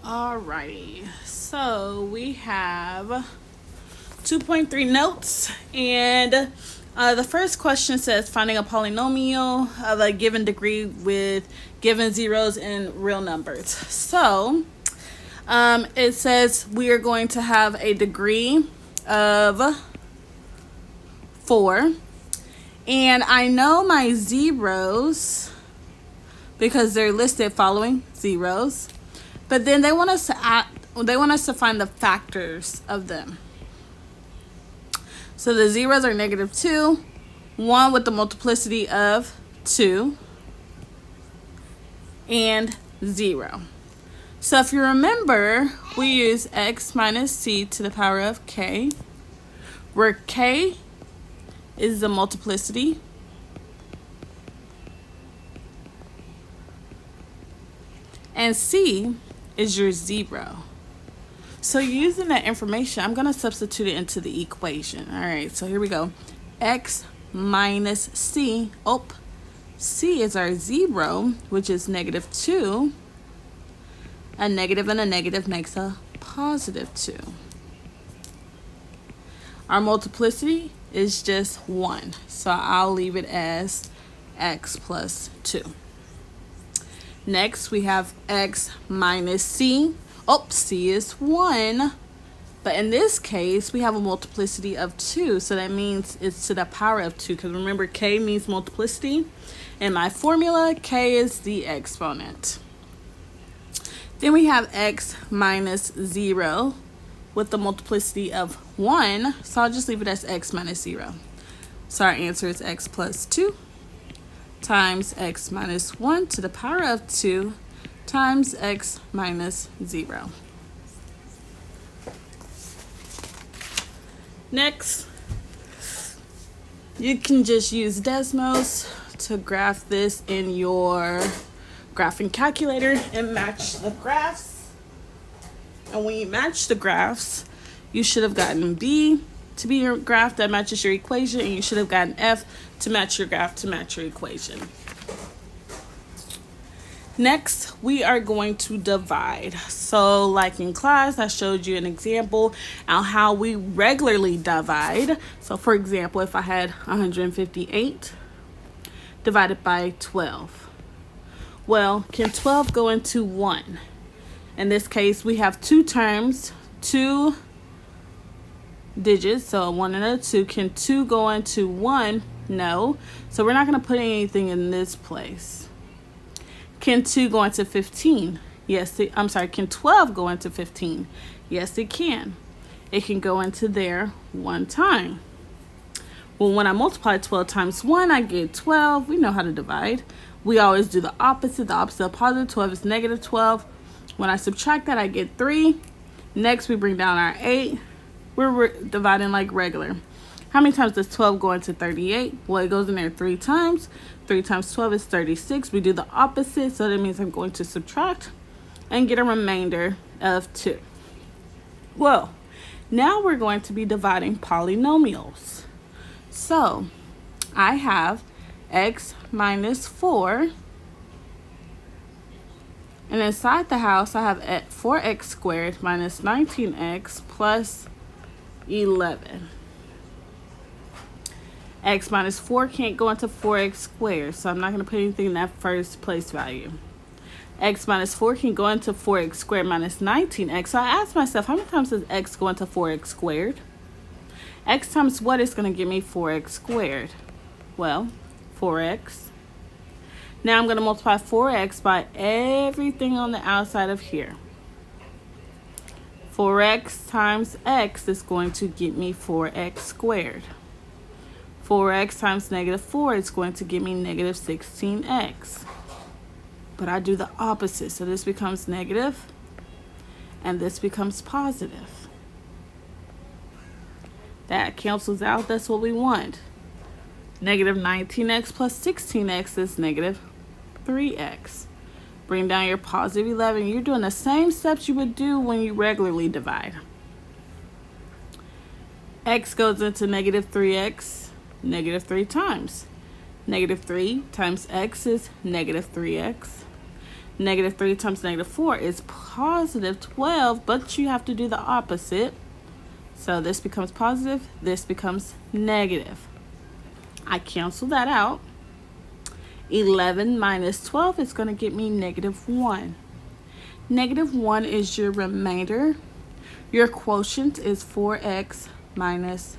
Alrighty, so we have 2.3 notes, and the first question says finding a polynomial of a given degree with given zeros and real numbers. So it says we are going to have a degree of 4, and I know my zeros because they're listed following zeros. But then they want us to find the factors of them. So the zeros are -2, 1 with the multiplicity of 2, and 0. So if you remember, we use x minus c to the power of k, where k is the multiplicity, and c is your 0. So using that information, I'm going to substitute it into the equation. All right, so here we go. X minus c. C is our 0, which is -2. A negative and a negative makes a +2. Our multiplicity is just 1, so I'll leave it as x plus 2. Next, we have x minus c. C is 1. But in this case, we have a multiplicity of 2. So that means it's to the power of 2. Because remember, k means multiplicity. In my formula, k is the exponent. Then we have x minus 0 with the multiplicity of 1. So I'll just leave it as x minus 0. So our answer is x plus 2. Times x minus 1 to the power of 2 times x minus 0. Next, you can just use Desmos to graph this in your graphing calculator and match the graphs. And when you match the graphs, you should have gotten B to be your graph that matches your equation, and you should have gotten F to match your graph to match your equation. Next, we are going to divide. So like in class, I showed you an example on how we regularly divide. So for example, if I had 158 divided by 12. Well, can 12 go into 1? In this case, we have 2 terms, 2 digits, so a 1 and a 2. Can 2 go into 1? No. So we're not going to put anything in this place. Can 2 go into 15? Yes, can 12 go into 15? Yes, it can. It can go into there 1 time. Well, when I multiply 12 times 1, I get 12. We know how to divide. We always do the opposite. The opposite of positive 12 is -12. When I subtract that, I get 3. Next, we bring down our 8. We're dividing like regular. How many times does 12 go into 38? Well, it goes in there 3 times. 3 times 12 is 36. We do the opposite, so that means I'm going to subtract and get a remainder of 2. Well, now we're going to be dividing polynomials. So, I have x minus 4. And inside the house, I have 4x squared minus 19x plus 11. X minus 4 can't go into 4x squared, so I'm not going to put anything in that first place value. X minus 4 can go into 4x squared minus 19x. So I asked myself, how many times does x go into 4x squared? X times what is going to give me 4x squared? Well, 4x. Now I'm going to multiply 4x by everything on the outside of here. 4x times x is going to get me 4x squared. 4x times -4 is going to give me -16x. But I do the opposite. So this becomes negative and this becomes positive. That cancels out. That's what we want. -19x plus 16x is -3x. Bring down your positive 11. You're doing the same steps you would do when you regularly divide. X goes into -3x. -3 times. -3 times x is -3x. Negative 3 times negative 4 is positive 12, but you have to do the opposite. So this becomes positive, this becomes negative. I cancel that out. 11 minus 12 is going to get me negative 1. Negative 1 is your remainder. Your quotient is 4x minus